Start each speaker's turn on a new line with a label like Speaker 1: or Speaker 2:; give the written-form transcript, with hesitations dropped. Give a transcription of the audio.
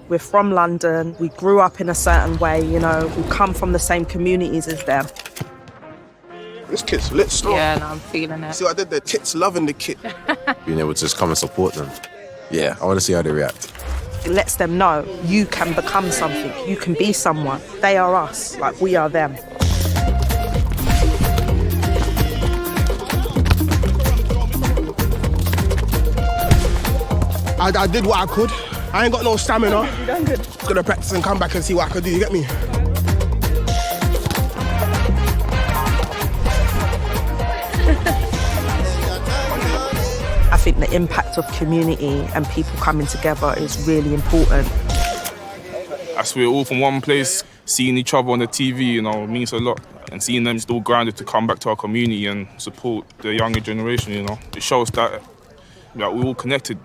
Speaker 1: We're from London, we grew up in a certain way, you know, we come from the same communities as them.
Speaker 2: This kit's lit still.
Speaker 3: Yeah, no, I'm feeling it.
Speaker 2: See what I did there? Kit's loving the kit.
Speaker 4: Being able to just come and support them. Yeah, I want to see how they react.
Speaker 1: It lets them know you can become something, you can be someone. They are us, like we are them.
Speaker 2: I did what I could. I ain't got no stamina.
Speaker 1: You done good.
Speaker 2: Gonna practice and come back and see what I could do, you get me?
Speaker 1: I think the impact of community and people coming together is really important.
Speaker 5: As we're all from one place, seeing each other on the TV, you know, means a lot. And seeing them still grounded to come back to our community and support the younger generation, you know, it shows that we're all connected.